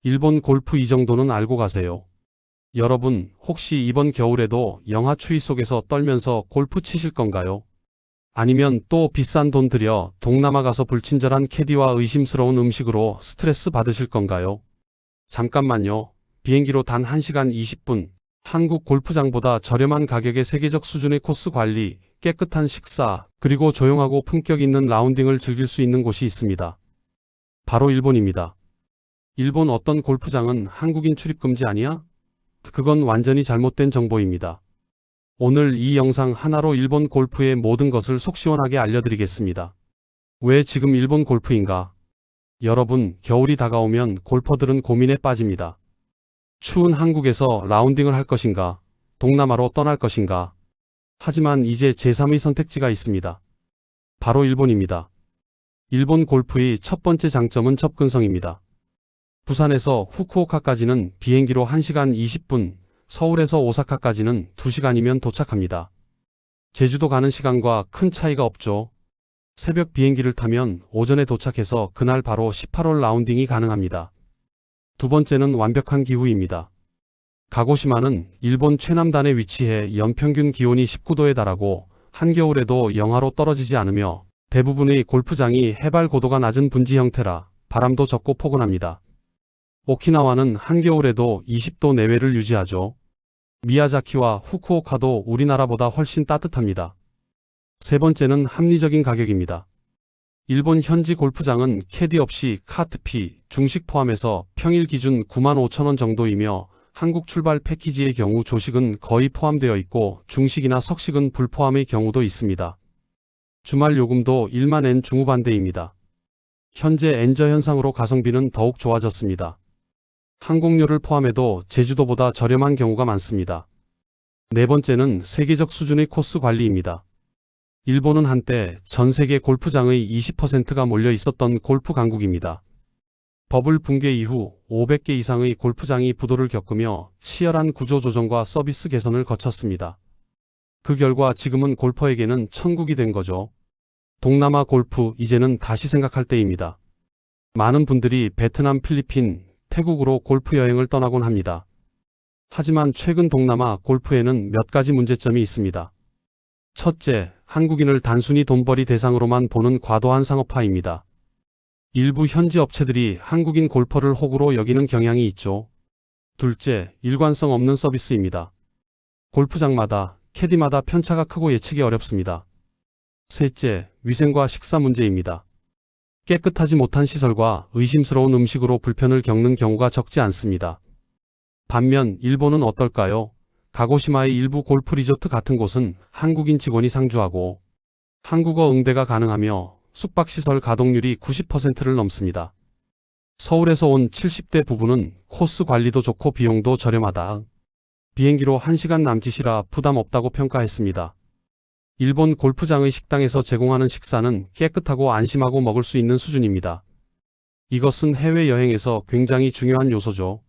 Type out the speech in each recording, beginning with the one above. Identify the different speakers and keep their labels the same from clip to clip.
Speaker 1: 일본 골프 이 정도는 알고 가세요. 여러분, 혹시 이번 겨울에도 영하 추위 속에서 떨면서 골프 치실 건가요? 아니면 또 비싼 돈 들여 동남아 가서 불친절한 캐디와 의심스러운 음식으로 스트레스 받으실 건가요? 잠깐만요. 비행기로 단 1시간 20분, 한국 골프장보다 저렴한 가격의 세계적 수준의 코스 관리, 깨끗한 식사, 그리고 조용하고 품격 있는 라운딩을 즐길 수 있는 곳이 있습니다. 바로 일본입니다. 일본 어떤 골프장은 한국인 출입 금지 아니야? 그건 완전히 잘못된 정보입니다. 오늘 이 영상 하나로 일본 골프의 모든 것을 속 시원하게 알려드리겠습니다. 왜 지금 일본 골프인가? 여러분, 겨울이 다가오면 골퍼들은 고민에 빠집니다. 추운 한국에서 라운딩을 할 것인가? 동남아로 떠날 것인가? 하지만 이제 제3의 선택지가 있습니다. 바로 일본입니다. 일본 골프의 첫 번째 장점은 접근성입니다. 부산에서 후쿠오카까지는 비행기로 1시간 20분, 서울에서 오사카까지는 2시간이면 도착합니다. 제주도 가는 시간과 큰 차이가 없죠. 새벽 비행기를 타면 오전에 도착해서 그날 바로 18홀 라운딩이 가능합니다. 두 번째는 완벽한 기후입니다. 가고시마는 일본 최남단에 위치해 연평균 기온이 19도에 달하고 한겨울에도 영하로 떨어지지 않으며 대부분의 골프장이 해발 고도가 낮은 분지 형태라 바람도 적고 포근합니다. 오키나와는 한겨울에도 20도 내외를 유지하죠. 미야자키와 후쿠오카도 우리나라보다 훨씬 따뜻합니다. 세 번째는 합리적인 가격입니다. 일본 현지 골프장은 캐디 없이 카트피, 중식 포함해서 평일 기준 95,000원 정도이며 한국 출발 패키지의 경우 조식은 거의 포함되어 있고 중식이나 석식은 불포함의 경우도 있습니다. 주말 요금도 1만 엔 중후반대입니다. 현재 엔저 현상으로 가성비는 더욱 좋아졌습니다. 항공료를 포함해도 제주도보다 저렴한 경우가 많습니다. 네 번째는 세계적 수준의 코스 관리입니다. 일본은 한때 전 세계 골프장의 20%가 몰려 있었던 골프 강국입니다. 버블 붕괴 이후 500개 이상의 골프장이 부도를 겪으며 치열한 구조 조정과 서비스 개선을 거쳤습니다. 그 결과 지금은 골퍼에게는 천국이 된 거죠. 동남아 골프 이제는 다시 생각할 때입니다. 많은 분들이 베트남, 필리핀, 태국으로 골프 여행을 떠나곤 합니다. 하지만 최근 동남아 골프에는 몇 가지 문제점이 있습니다. 첫째, 한국인을 단순히 돈벌이 대상으로만 보는 과도한 상업화입니다. 일부 현지 업체들이 한국인 골퍼를 호구로 여기는 경향이 있죠. 둘째, 일관성 없는 서비스입니다. 골프장마다, 캐디마다 편차가 크고 예측이 어렵습니다. 셋째, 위생과 식사 문제입니다. 깨끗하지 못한 시설과 의심스러운 음식으로 불편을 겪는 경우가 적지 않습니다. 반면 일본은 어떨까요? 가고시마의 일부 골프 리조트 같은 곳은 한국인 직원이 상주하고 한국어 응대가 가능하며 숙박시설 가동률이 90%를 넘습니다. 서울에서 온 70대 부부는 코스 관리도 좋고 비용도 저렴하다. 비행기로 1시간 남짓이라 부담 없다고 평가했습니다. 일본 골프장의 식당에서 제공하는 식사는 깨끗하고 안심하고 먹을 수 있는 수준입니다. 이것은 해외여행에서 굉장히 중요한 요소죠.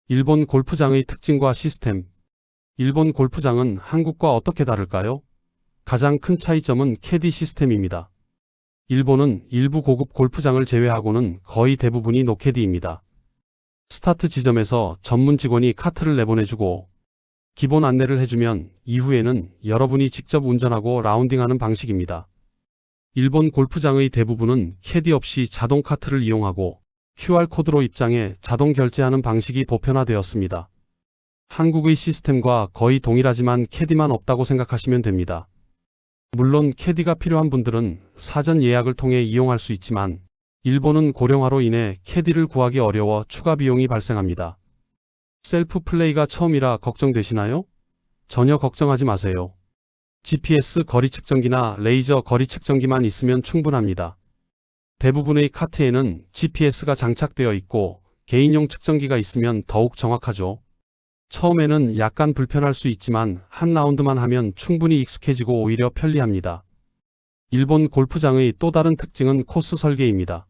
Speaker 1: 일본 골프장의 특징과 시스템. 일본 골프장은 한국과 어떻게 다를까요? 가장 큰 차이점은 캐디 시스템입니다. 일본은 일부 고급 골프장을 제외하고는 거의 대부분이 노캐디입니다. 스타트 지점에서 전문 직원이 카트를 내보내주고 기본 안내를 해주면 이후에는 여러분이 직접 운전하고 라운딩하는 방식입니다. 일본 골프장의 대부분은 캐디 없이 자동 카트를 이용하고 QR코드로 입장해 자동 결제하는 방식이 보편화되었습니다. 한국의 시스템과 거의 동일하지만 캐디만 없다고 생각하시면 됩니다. 물론 캐디가 필요한 분들은 사전 예약을 통해 이용할 수 있지만 일본은 고령화로 인해 캐디를 구하기 어려워 추가 비용이 발생합니다. 셀프 플레이가 처음이라 걱정되시나요? 전혀 걱정하지 마세요. GPS 거리 측정기나 레이저 거리 측정기만 있으면 충분합니다. 대부분의 카트에는 GPS가 장착되어 있고 개인용 측정기가 있으면 더욱 정확하죠. 처음에는 약간 불편할 수 있지만 한 라운드만 하면 충분히 익숙해지고 오히려 편리합니다. 일본 골프장의 또 다른 특징은 코스 설계입니다.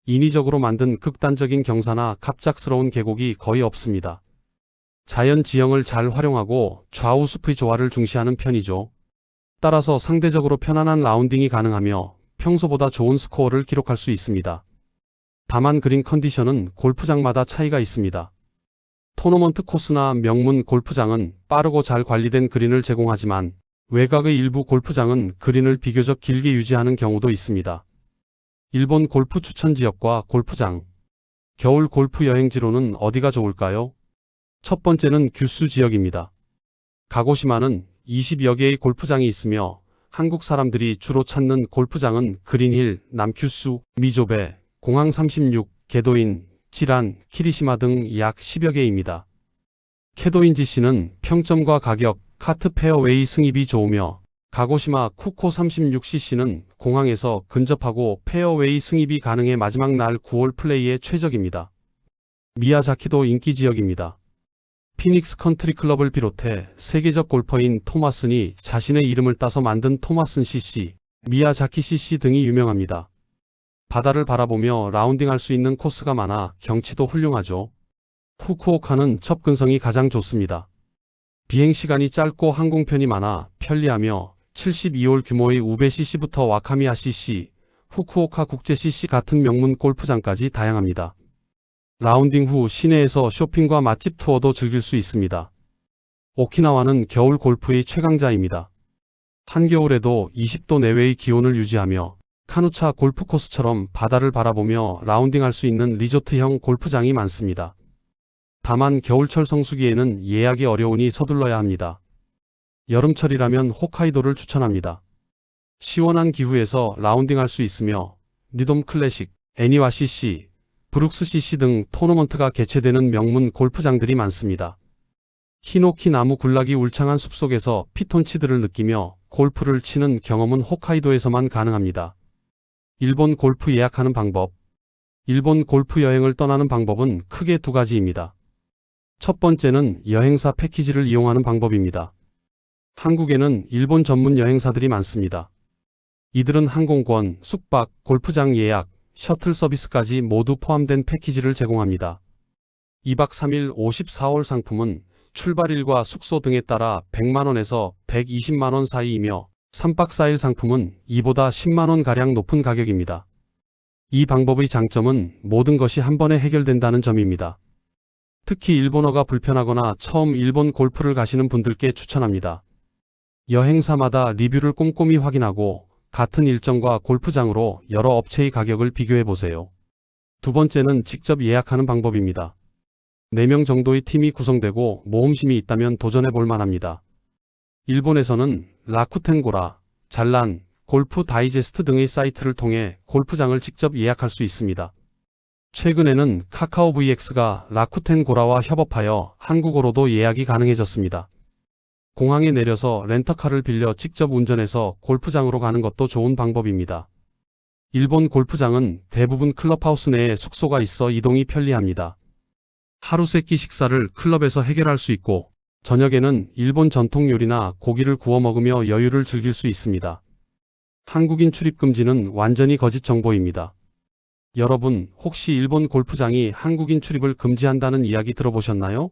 Speaker 1: 인위적으로 만든 극단적인 경사나 갑작스러운 계곡이 거의 없습니다. 자연 지형을 잘 활용하고 좌우 숲의 조화를 중시하는 편이죠. 따라서 상대적으로 편안한 라운딩이 가능하며 평소보다 좋은 스코어를 기록할 수 있습니다. 다만 그린 컨디션은 골프장마다 차이가 있습니다. 토너먼트 코스나 명문 골프장은 빠르고 잘 관리된 그린을 제공하지만 외곽의 일부 골프장은 그린을 비교적 길게 유지하는 경우도 있습니다. 일본 골프 추천 지역과 골프장. 겨울 골프 여행지로는 어디가 좋을까요? 첫 번째는 규슈 지역입니다. 가고시마는 20여 개의 골프장이 있으며 한국 사람들이 주로 찾는 골프장은 그린힐, 남큐슈, 미조베, 공항 36, 개도인, 지란, 키리시마 등 약 10여 개입니다. 캐도인지시는 평점과 가격, 카트 페어웨이 승입이 좋으며 가고시마 쿠코 36cc는 공항에서 근접하고 페어웨이 승입이 가능해 마지막 날 9홀 플레이에 최적입니다. 미야자키도 인기 지역입니다. 피닉스 컨트리 클럽을 비롯해 세계적 골퍼인 토마슨이 자신의 이름을 따서 만든 토마슨 cc, 미야자키 cc 등이 유명합니다. 바다를 바라보며 라운딩할 수 있는 코스가 많아 경치도 훌륭하죠. 후쿠오카는 접근성이 가장 좋습니다. 비행시간이 짧고 항공편이 많아 편리하며 72홀 규모의 우베 cc부터 와카미야 cc, 후쿠오카 국제 cc 같은 명문 골프장까지 다양합니다. 라운딩 후 시내에서 쇼핑과 맛집 투어도 즐길 수 있습니다. 오키나와는 겨울 골프의 최강자입니다. 한겨울에도 20도 내외의 기온을 유지하며 카누차 골프 코스처럼 바다를 바라보며 라운딩할 수 있는 리조트형 골프장이 많습니다. 다만 겨울철 성수기에는 예약이 어려우니 서둘러야 합니다. 여름철이라면 홋카이도를 추천합니다. 시원한 기후에서 라운딩할 수 있으며 니돔 클래식, 애니와 cc, 브룩스 cc 등 토너먼트가 개최되는 명문 골프장들이 많습니다. 히노키 나무 군락이 울창한 숲속에서 피톤치드를 느끼며 골프를 치는 경험은 홋카이도에서만 가능합니다. 일본 골프 예약하는 방법. 일본 골프 여행을 떠나는 방법은 크게 두 가지입니다. 첫 번째는 여행사 패키지를 이용하는 방법입니다. 한국에는 일본 전문 여행사들이 많습니다. 이들은 항공권, 숙박, 골프장 예약, 셔틀 서비스까지 모두 포함된 패키지를 제공합니다. 2박 3일 54홀 상품은 출발일과 숙소 등에 따라 100만원에서 120만원 사이이며 3박 4일 상품은 이보다 10만원가량 높은 가격입니다. 이 방법의 장점은 모든 것이 한 번에 해결된다는 점입니다. 특히 일본어가 불편하거나 처음 일본 골프를 가시는 분들께 추천합니다. 여행사마다 리뷰를 꼼꼼히 확인하고 같은 일정과 골프장으로 여러 업체의 가격을 비교해 보세요. 두 번째는 직접 예약하는 방법입니다. 4명 정도의 팀이 구성되고 모험심이 있다면 도전해 볼 만합니다. 일본에서는 라쿠텐고라, 잘란, 골프 다이제스트 등의 사이트를 통해 골프장을 직접 예약할 수 있습니다. 최근에는 카카오 VX가 라쿠텐고라와 협업하여 한국어로도 예약이 가능해졌습니다. 공항에 내려서 렌터카를 빌려 직접 운전해서 골프장으로 가는 것도 좋은 방법입니다. 일본 골프장은 대부분 클럽하우스 내에 숙소가 있어 이동이 편리합니다. 하루 세끼 식사를 클럽에서 해결할 수 있고 저녁에는 일본 전통 요리나 고기를 구워 먹으며 여유를 즐길 수 있습니다. 한국인 출입 금지는 완전히 거짓 정보입니다. 여러분, 혹시 일본 골프장이 한국인 출입을 금지한다는 이야기 들어보셨나요?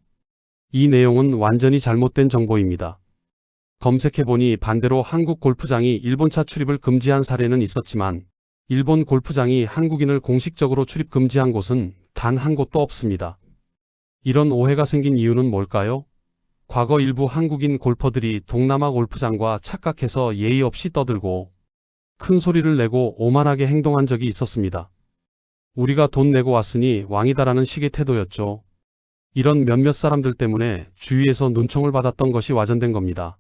Speaker 1: 이 내용은 완전히 잘못된 정보입니다. 검색해보니 반대로 한국 골프장이 일본차 출입을 금지한 사례는 있었지만 일본 골프장이 한국인을 공식적으로 출입 금지한 곳은 단 한 곳도 없습니다. 이런 오해가 생긴 이유는 뭘까요? 과거 일부 한국인 골퍼들이 동남아 골프장과 착각해서 예의 없이 떠들고 큰 소리를 내고 오만하게 행동한 적이 있었습니다. 우리가 돈 내고 왔으니 왕이다라는 식의 태도였죠. 이런 몇몇 사람들 때문에 주위에서 눈총을 받았던 것이 와전된 겁니다.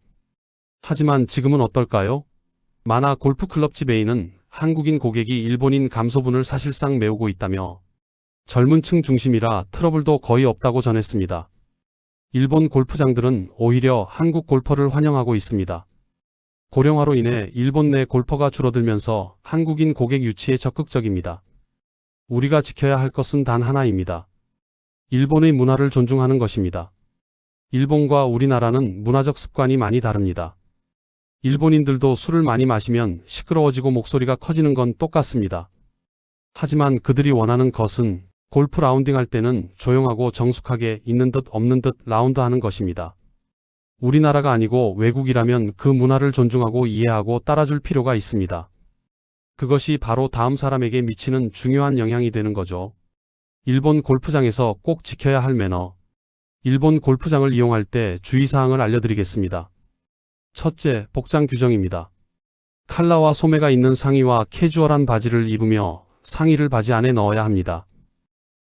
Speaker 1: 하지만 지금은 어떨까요? 만화 골프클럽 지배인은 한국인 고객이 일본인 감소분을 사실상 메우고 있다며 젊은 층 중심이라 트러블도 거의 없다고 전했습니다. 일본 골프장들은 오히려 한국 골퍼를 환영하고 있습니다. 고령화로 인해 일본 내 골퍼가 줄어들면서 한국인 고객 유치에 적극적입니다. 우리가 지켜야 할 것은 단 하나입니다. 일본의 문화를 존중하는 것입니다. 일본과 우리나라는 문화적 습관이 많이 다릅니다. 일본인들도 술을 많이 마시면 시끄러워지고 목소리가 커지는 건 똑같습니다. 하지만 그들이 원하는 것은 골프 라운딩 할 때는 조용하고 정숙하게 있는 듯 없는 듯 라운드하는 것입니다. 우리나라가 아니고 외국이라면 그 문화를 존중하고 이해하고 따라줄 필요가 있습니다. 그것이 바로 다음 사람에게 미치는 중요한 영향이 되는 거죠. 일본 골프장에서 꼭 지켜야 할 매너. 일본 골프장을 이용할 때 주의사항을 알려드리겠습니다. 첫째, 복장 규정입니다. 칼라와 소매가 있는 상의와 캐주얼한 바지를 입으며 상의를 바지 안에 넣어야 합니다.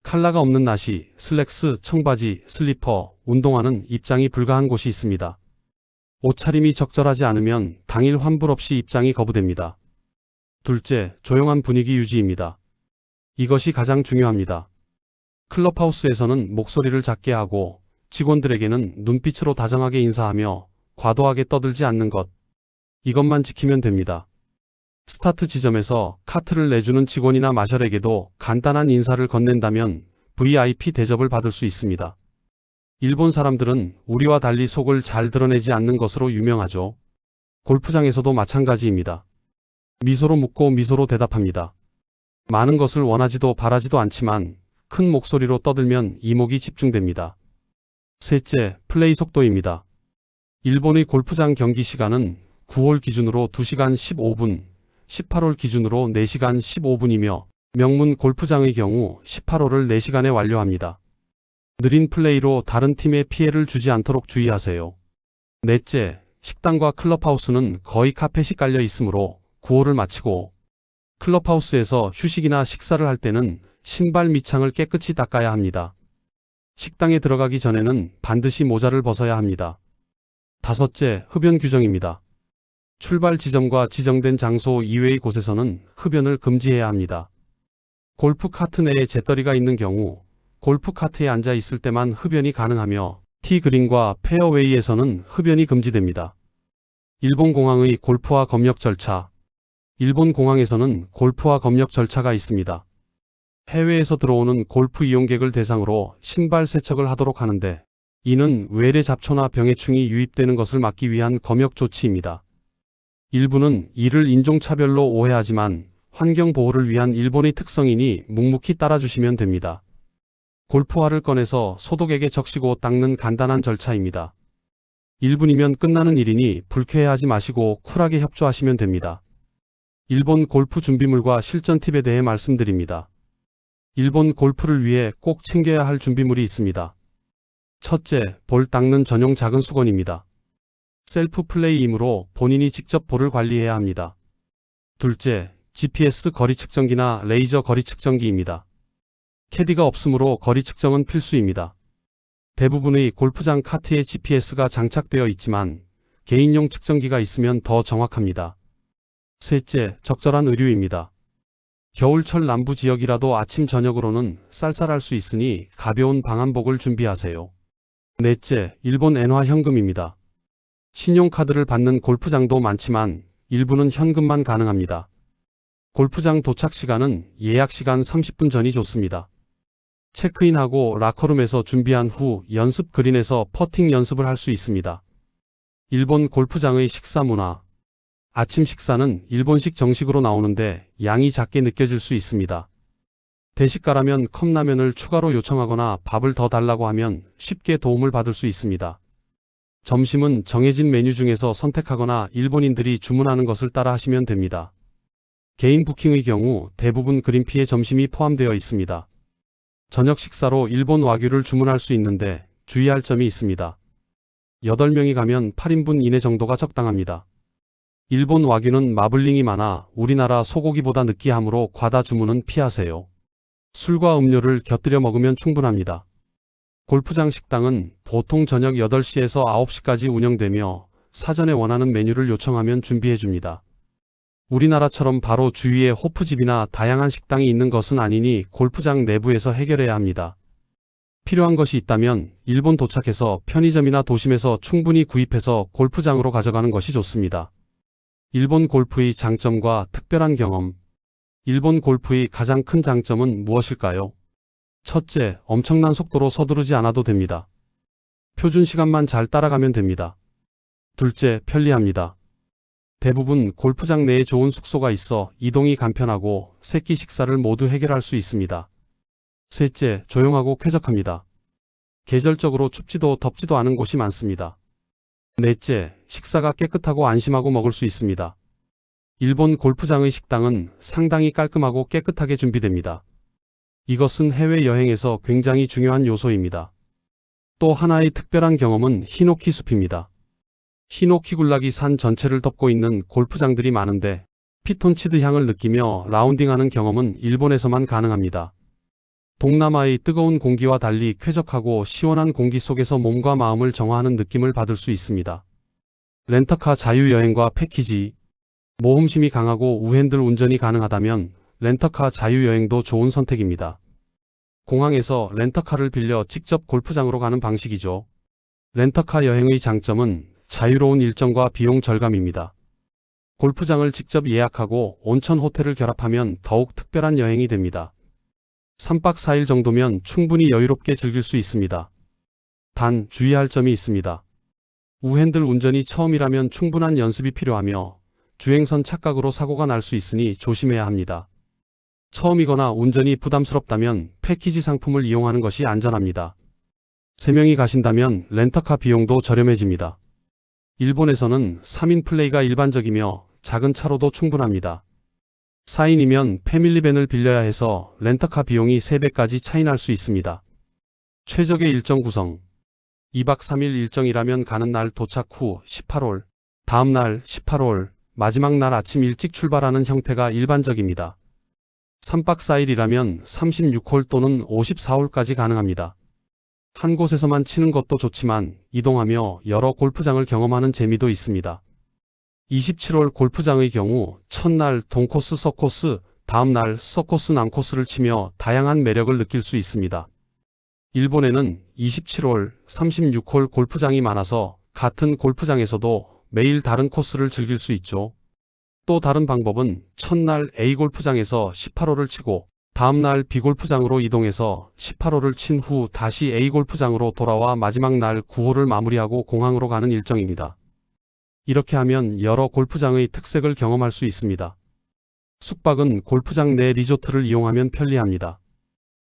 Speaker 1: 칼라가 없는 나시, 슬랙스, 청바지, 슬리퍼, 운동화는 입장이 불가한 곳이 있습니다. 옷차림이 적절하지 않으면 당일 환불 없이 입장이 거부됩니다. 둘째, 조용한 분위기 유지입니다. 이것이 가장 중요합니다. 클럽하우스에서는 목소리를 작게 하고 직원들에게는 눈빛으로 다정하게 인사하며 과도하게 떠들지 않는 것. 이것만 지키면 됩니다. 스타트 지점에서 카트를 내주는 직원이나 마셜에게도 간단한 인사를 건넨다면 VIP 대접을 받을 수 있습니다. 일본 사람들은 우리와 달리 속을 잘 드러내지 않는 것으로 유명하죠. 골프장에서도 마찬가지입니다. 미소로 묻고 미소로 대답합니다. 많은 것을 원하지도 바라지도 않지만 큰 목소리로 떠들면 이목이 집중됩니다. 셋째, 플레이 속도입니다. 일본의 골프장 경기 시간은 9홀 기준으로 2시간 15분, 18홀 기준으로 4시간 15분이며 명문 골프장의 경우 18홀을 4시간에 완료합니다. 느린 플레이로 다른 팀에 피해를 주지 않도록 주의하세요. 넷째, 식당과 클럽하우스는 거의 카펫이 깔려 있으므로 9홀을 마치고 클럽하우스에서 휴식이나 식사를 할 때는 신발 밑창을 깨끗이 닦아야 합니다. 식당에 들어가기 전에는 반드시 모자를 벗어야 합니다. 다섯째, 흡연 규정입니다. 출발 지점과 지정된 장소 이외의 곳에서는 흡연을 금지해야 합니다. 골프 카트 내에 재떨이가 있는 경우 골프 카트에 앉아 있을 때만 흡연이 가능하며 티그린과 페어웨이에서는 흡연이 금지됩니다. 일본 공항의 골프화 검역 절차. 일본 공항에서는 골프화 검역 절차가 있습니다. 해외에서 들어오는 골프 이용객을 대상으로 신발 세척을 하도록 하는데 이는 외래 잡초나 병해충이 유입되는 것을 막기 위한 검역 조치입니다. 일부는 이를 인종차별로 오해하지만 환경보호를 위한 일본의 특성이니 묵묵히 따라주시면 됩니다. 골프화를 꺼내서 소독액에 적시고 닦는 간단한 절차입니다. 1분이면 끝나는 일이니 불쾌해하지 마시고 쿨하게 협조하시면 됩니다. 일본 골프 준비물과 실전 팁에 대해 말씀드립니다. 일본 골프를 위해 꼭 챙겨야 할 준비물이 있습니다. 첫째, 볼 닦는 전용 작은 수건입니다. 셀프 플레이이므로 본인이 직접 볼을 관리해야 합니다. 둘째, GPS 거리 측정기나 레이저 거리 측정기입니다. 캐디가 없으므로 거리 측정은 필수입니다. 대부분의 골프장 카트에 GPS가 장착되어 있지만 개인용 측정기가 있으면 더 정확합니다. 셋째, 적절한 의류입니다. 겨울철 남부 지역이라도 아침 저녁으로는 쌀쌀할 수 있으니 가벼운 방한복을 준비하세요. 넷째, 일본 엔화 현금입니다. 신용카드를 받는 골프장도 많지만 일부는 현금만 가능합니다. 골프장 도착 시간은 예약 시간 30분 전이 좋습니다. 체크인하고 라커룸에서 준비한 후 연습 그린에서 퍼팅 연습을 할 수 있습니다. 일본 골프장의 식사 문화. 아침 식사는 일본식 정식으로 나오는데 양이 작게 느껴질 수 있습니다. 대식가라면 컵라면을 추가로 요청하거나 밥을 더 달라고 하면 쉽게 도움을 받을 수 있습니다. 점심은 정해진 메뉴 중에서 선택하거나 일본인들이 주문하는 것을 따라 하시면 됩니다. 개인 부킹의 경우 대부분 그린피에 점심이 포함되어 있습니다. 저녁 식사로 일본 와규를 주문할 수 있는데 주의할 점이 있습니다. 8명이 가면 8인분 이내 정도가 적당합니다. 일본 와규는 마블링이 많아 우리나라 소고기보다 느끼하므로 과다 주문은 피하세요. 술과 음료를 곁들여 먹으면 충분합니다. 골프장 식당은 보통 저녁 8시에서 9시까지 운영되며 사전에 원하는 메뉴를 요청하면 준비해줍니다. 우리나라처럼 바로 주위에 호프집이나 다양한 식당이 있는 것은 아니니 골프장 내부에서 해결해야 합니다. 필요한 것이 있다면 일본 도착해서 편의점이나 도심에서 충분히 구입해서 골프장으로 가져가는 것이 좋습니다. 일본 골프의 장점과 특별한 경험. 일본 골프의 가장 큰 장점은 무엇일까요? 첫째, 엄청난 속도로 서두르지 않아도 됩니다. 표준 시간만 잘 따라가면 됩니다. 둘째, 편리합니다. 대부분 골프장 내에 좋은 숙소가 있어 이동이 간편하고 세끼 식사를 모두 해결할 수 있습니다. 셋째, 조용하고 쾌적합니다. 계절적으로 춥지도 덥지도 않은 곳이 많습니다. 넷째, 식사가 깨끗하고 안심하고 먹을 수 있습니다. 일본 골프장의 식당은 상당히 깔끔하고 깨끗하게 준비됩니다. 이것은 해외여행에서 굉장히 중요한 요소입니다. 또 하나의 특별한 경험은 히노키 숲입니다. 히노키 군락이 산 전체를 덮고 있는 골프장들이 많은데 피톤치드 향을 느끼며 라운딩하는 경험은 일본에서만 가능합니다. 동남아의 뜨거운 공기와 달리 쾌적하고 시원한 공기 속에서 몸과 마음을 정화하는 느낌을 받을 수 있습니다. 렌터카 자유여행과 패키지. 모험심이 강하고 우핸들 운전이 가능하다면 렌터카 자유여행도 좋은 선택입니다. 공항에서 렌터카를 빌려 직접 골프장으로 가는 방식이죠. 렌터카 여행의 장점은 자유로운 일정과 비용 절감입니다. 골프장을 직접 예약하고 온천 호텔을 결합하면 더욱 특별한 여행이 됩니다. 3박 4일 정도면 충분히 여유롭게 즐길 수 있습니다. 단 주의할 점이 있습니다. 우핸들 운전이 처음이라면 충분한 연습이 필요하며 주행선 착각으로 사고가 날 수 있으니 조심해야 합니다. 처음이거나 운전이 부담스럽다면 패키지 상품을 이용하는 것이 안전합니다. 3명이 가신다면 렌터카 비용도 저렴해집니다. 일본에서는 3인 플레이가 일반적이며 작은 차로도 충분합니다. 4인이면 패밀리밴을 빌려야 해서 렌터카 비용이 3배까지 차이 날 수 있습니다. 최적의 일정 구성. 2박 3일 일정이라면 가는 날 도착 후 18홀, 다음 날 18홀, 마지막 날 아침 일찍 출발하는 형태가 일반적입니다. 3박 4일이라면 36홀 또는 54홀까지 가능합니다. 한 곳에서만 치는 것도 좋지만 이동하며 여러 골프장을 경험하는 재미도 있습니다. 27홀 골프장의 경우 첫날 동코스 서코스, 다음날 서코스 남코스를 치며 다양한 매력을 느낄 수 있습니다. 일본에는 27홀, 36홀 골프장이 많아서 같은 골프장에서도 매일 다른 코스를 즐길 수 있죠. 또 다른 방법은 첫날 A 골프장에서 18홀을 치고 다음날 B 골프장으로 이동해서 18홀을 친 후 다시 A 골프장으로 돌아와 마지막 날 9홀을 마무리하고 공항으로 가는 일정입니다. 이렇게 하면 여러 골프장의 특색을 경험할 수 있습니다. 숙박은 골프장 내 리조트를 이용하면 편리합니다.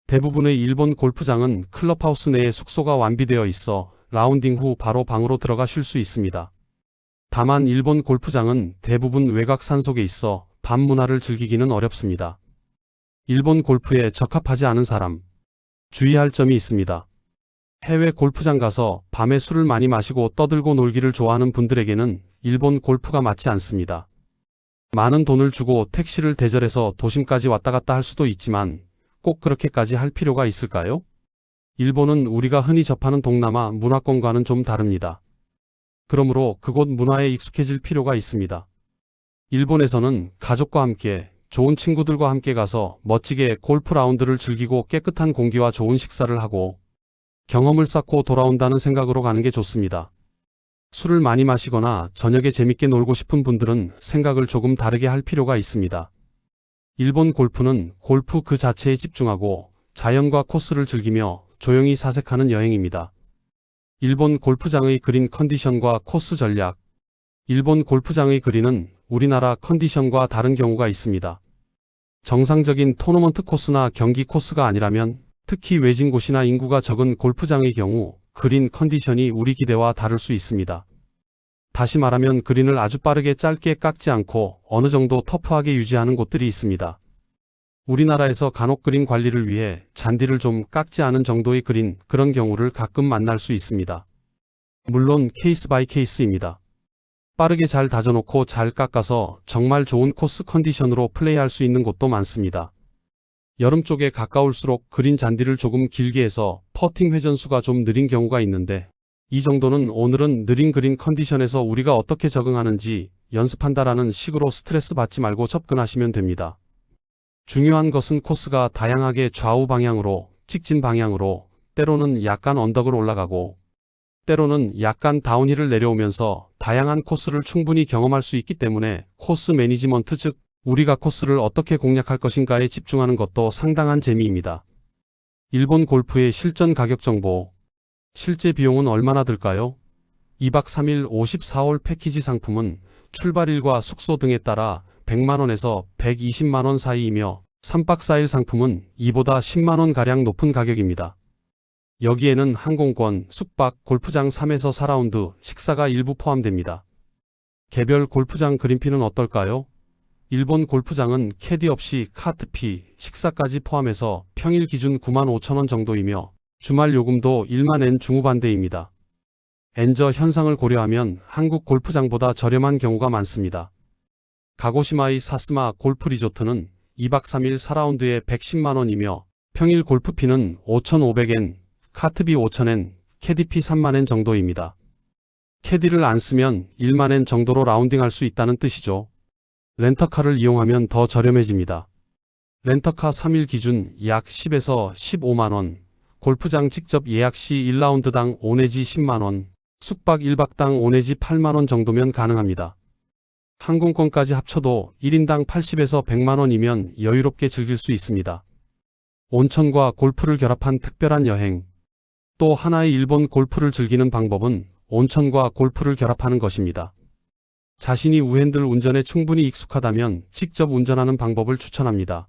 Speaker 1: 대부분의 일본 골프장은 클럽하우스 내에 숙소가 완비되어 있어 라운딩 후 바로 방으로 들어가 쉴 수 있습니다. 다만 일본 골프장은 대부분 외곽 산속에 있어 밤 문화를 즐기기는 어렵습니다. 일본 골프에 적합하지 않은 사람. 주의할 점이 있습니다. 해외 골프장 가서 밤에 술을 많이 마시고 떠들고 놀기를 좋아하는 분들에게는 일본 골프가 맞지 않습니다. 많은 돈을 주고 택시를 대절해서 도심까지 왔다 갔다 할 수도 있지만 꼭 그렇게까지 할 필요가 있을까요? 일본은 우리가 흔히 접하는 동남아 문화권과는 좀 다릅니다. 그러므로 그곳 문화에 익숙해질 필요가 있습니다. 일본에서는 가족과 함께, 좋은 친구들과 함께 가서 멋지게 골프 라운드를 즐기고 깨끗한 공기와 좋은 식사를 하고 경험을 쌓고 돌아온다는 생각으로 가는 게 좋습니다. 술을 많이 마시거나 저녁에 재밌게 놀고 싶은 분들은 생각을 조금 다르게 할 필요가 있습니다. 일본 골프는 골프 그 자체에 집중하고 자연과 코스를 즐기며 조용히 사색하는 여행입니다. 일본 골프장의 그린 컨디션과 코스 전략. 일본 골프장의 그린은 우리나라 컨디션과 다른 경우가 있습니다. 정상적인 토너먼트 코스나 경기 코스가 아니라면 특히 외진 곳이나 인구가 적은 골프장의 경우 그린 컨디션이 우리 기대와 다를 수 있습니다. 다시 말하면 그린을 아주 빠르게 짧게 깎지 않고 어느 정도 터프하게 유지하는 곳들이 있습니다. 우리나라에서 간혹 그린 관리를 위해 잔디를 좀 깎지 않은 정도의 그린, 그런 경우를 가끔 만날 수 있습니다. 물론 케이스 바이 케이스입니다. 빠르게 잘 다져놓고 잘 깎아서 정말 좋은 코스 컨디션으로 플레이할 수 있는 곳도 많습니다. 여름 쪽에 가까울수록 그린 잔디를 조금 길게 해서 퍼팅 회전수가 좀 느린 경우가 있는데 이 정도는 오늘은 느린 그린 컨디션에서 우리가 어떻게 적응하는지 연습한다라는 식으로 스트레스 받지 말고 접근하시면 됩니다. 중요한 것은 코스가 다양하게 좌우 방향으로, 직진 방향으로, 때로는 약간 언덕을 올라가고 때로는 약간 다운힐을 내려오면서 다양한 코스를 충분히 경험할 수 있기 때문에 코스 매니지먼트, 즉 우리가 코스를 어떻게 공략할 것인가에 집중하는 것도 상당한 재미입니다. 일본 골프의 실전 가격 정보. 실제 비용은 얼마나 들까요? 2박 3일 54홀 패키지 상품은 출발일과 숙소 등에 따라 100만원에서 120만원 사이이며 3박 4일 상품은 이보다 10만원가량 높은 가격입니다. 여기에는 항공권, 숙박, 골프장 3에서 4라운드, 식사가 일부 포함됩니다. 개별 골프장 그린피는 어떨까요? 일본 골프장은 캐디 없이 카트피, 식사까지 포함해서 평일 기준 95,000원 정도이며 주말 요금도 1만 엔 중후반대입니다. 엔저 현상을 고려하면 한국 골프장보다 저렴한 경우가 많습니다. 가고시마의 사스마 골프 리조트는 2박 3일 4라운드에 110만원이며 평일 골프피는 5,500엔, 카트비 5,000엔, 캐디피 3만엔 정도입니다. 캐디를 안 쓰면 1만엔 정도로 라운딩할 수 있다는 뜻이죠. 렌터카를 이용하면 더 저렴해집니다. 렌터카 3일 기준 약 10에서 15만원, 골프장 직접 예약 시 1라운드당 5 내지 10만원, 숙박 1박당 5 내지 8만원 정도면 가능합니다. 항공권까지 합쳐도 1인당 80에서 100만원이면 여유롭게 즐길 수 있습니다. 온천과 골프를 결합한 특별한 여행. 또 하나의 일본 골프를 즐기는 방법은 온천과 골프를 결합하는 것입니다. 자신이 우핸들 운전에 충분히 익숙하다면 직접 운전하는 방법을 추천합니다.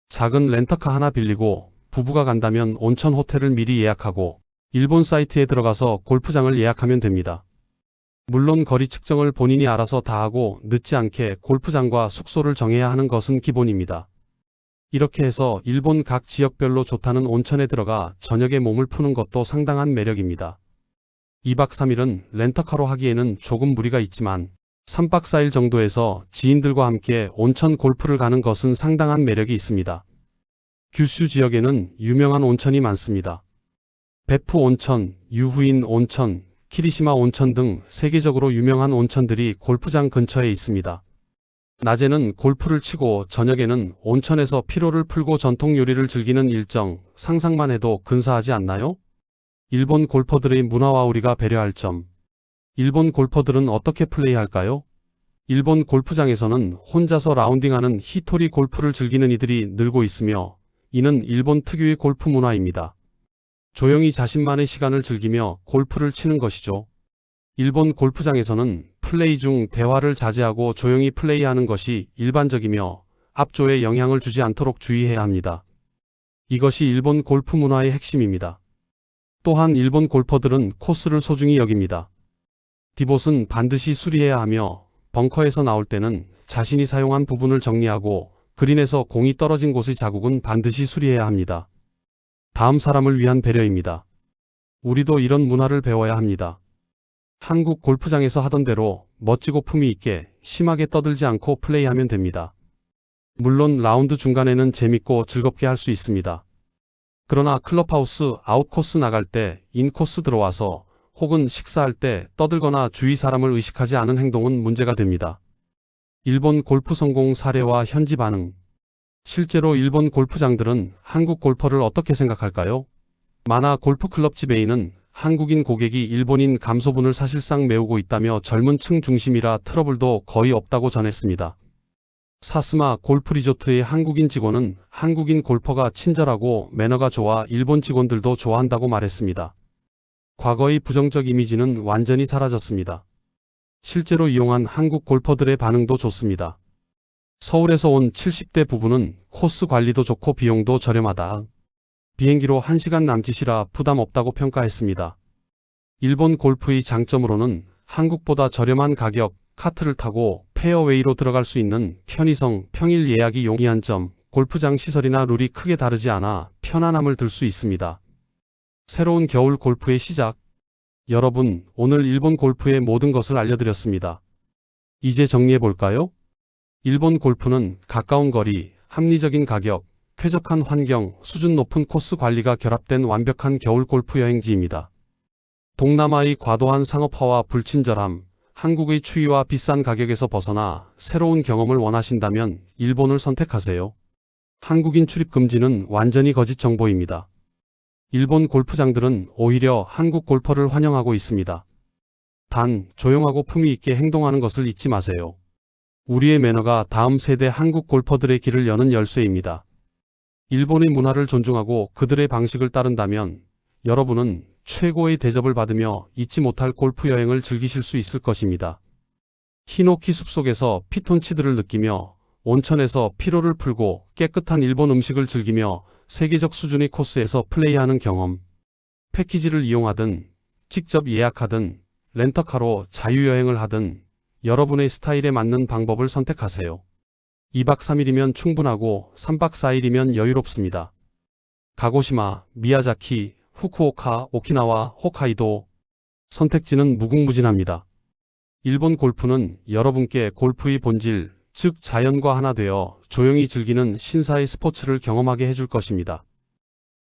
Speaker 1: 작은 렌터카 하나 빌리고 부부가 간다면 온천 호텔을 미리 예약하고 일본 사이트에 들어가서 골프장을 예약하면 됩니다. 물론 거리 측정을 본인이 알아서 다 하고 늦지 않게 골프장과 숙소를 정해야 하는 것은 기본입니다. 이렇게 해서 일본 각 지역별로 좋다는 온천에 들어가 저녁에 몸을 푸는 것도 상당한 매력입니다. 2박 3일은 렌터카로 하기에는 조금 무리가 있지만 3박 4일 정도에서 지인들과 함께 온천 골프를 가는 것은 상당한 매력이 있습니다. 규슈 지역에는 유명한 온천이 많습니다. 베프 온천, 유후인 온천, 키리시마 온천 등 세계적으로 유명한 온천들이 골프장 근처에 있습니다. 낮에는 골프를 치고 저녁에는 온천에서 피로를 풀고 전통 요리를 즐기는 일정, 상상만 해도 근사하지 않나요? 일본 골퍼들의 문화와 우리가 배려할 점. 일본 골퍼들은 어떻게 플레이할까요? 일본 골프장에서는 혼자서 라운딩하는 히토리 골프를 즐기는 이들이 늘고 있으며 이는 일본 특유의 골프 문화입니다. 조용히 자신만의 시간을 즐기며 골프를 치는 것이죠. 일본 골프장에서는 플레이 중 대화를 자제하고 조용히 플레이하는 것이 일반적이며 앞조에 영향을 주지 않도록 주의해야 합니다. 이것이 일본 골프 문화의 핵심입니다. 또한 일본 골퍼들은 코스를 소중히 여깁니다. 디봇은 반드시 수리해야 하며 벙커에서 나올 때는 자신이 사용한 부분을 정리하고 그린에서 공이 떨어진 곳의 자국은 반드시 수리해야 합니다. 다음 사람을 위한 배려입니다. 우리도 이런 문화를 배워야 합니다. 한국 골프장에서 하던 대로 멋지고 품위 있게 심하게 떠들지 않고 플레이하면 됩니다. 물론 라운드 중간에는 재밌고 즐겁게 할 수 있습니다. 그러나 클럽하우스 아웃코스 나갈 때 인코스 들어와서 혹은 식사할 때 떠들거나 주위 사람을 의식하지 않은 행동은 문제가 됩니다. 일본 골프 성공 사례와 현지 반응. 실제로 일본 골프장들은 한국 골퍼를 어떻게 생각할까요? 만화 골프클럽 지배인은 한국인 고객이 일본인 감소분을 사실상 메우고 있다며 젊은 층 중심이라 트러블도 거의 없다고 전했습니다. 사스마 골프 리조트의 한국인 직원은 한국인 골퍼가 친절하고 매너가 좋아 일본 직원들도 좋아한다고 말했습니다. 과거의 부정적 이미지는 완전히 사라졌습니다. 실제로 이용한 한국 골퍼들의 반응도 좋습니다. 서울에서 온 70대 부부는 코스 관리도 좋고 비용도 저렴하다. 비행기로 1시간 남짓이라 부담 없다고 평가했습니다. 일본 골프의 장점으로는 한국보다 저렴한 가격, 카트를 타고 페어웨이로 들어갈 수 있는 편의성, 평일 예약이 용이한 점, 골프장 시설이나 룰이 크게 다르지 않아 편안함을 들 수 있습니다. 새로운 겨울 골프의 시작. 여러분, 오늘 일본 골프의 모든 것을 알려드렸습니다. 이제 정리해볼까요? 일본 골프는 가까운 거리, 합리적인 가격, 쾌적한 환경, 수준 높은 코스 관리가 결합된 완벽한 겨울 골프 여행지입니다. 동남아의 과도한 상업화와 불친절함, 한국의 추위와 비싼 가격에서 벗어나 새로운 경험을 원하신다면 일본을 선택하세요. 한국인 출입 금지는 완전히 거짓 정보입니다. 일본 골프장들은 오히려 한국 골퍼를 환영하고 있습니다. 단, 조용하고 품위 있게 행동하는 것을 잊지 마세요. 우리의 매너가 다음 세대 한국 골퍼들의 길을 여는 열쇠입니다. 일본의 문화를 존중하고 그들의 방식을 따른다면 여러분은 최고의 대접을 받으며 잊지 못할 골프 여행을 즐기실 수 있을 것입니다. 히노키 숲속에서 피톤치드를 느끼며 온천에서 피로를 풀고 깨끗한 일본 음식을 즐기며 세계적 수준의 코스에서 플레이하는 경험. 패키지를 이용하든 직접 예약하든 렌터카로 자유여행을 하든 여러분의 스타일에 맞는 방법을 선택하세요. 2박 3일이면 충분하고 3박 4일이면 여유롭습니다. 가고시마, 미야자키, 후쿠오카, 오키나와, 홋카이도. 선택지는 무궁무진합니다. 일본 골프는 여러분께 골프의 본질, 즉 자연과 하나 되어 조용히 즐기는 신사의 스포츠를 경험하게 해줄 것입니다.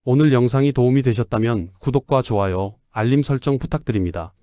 Speaker 1: 오늘 영상이 도움이 되셨다면 구독과 좋아요, 알림 설정 부탁드립니다.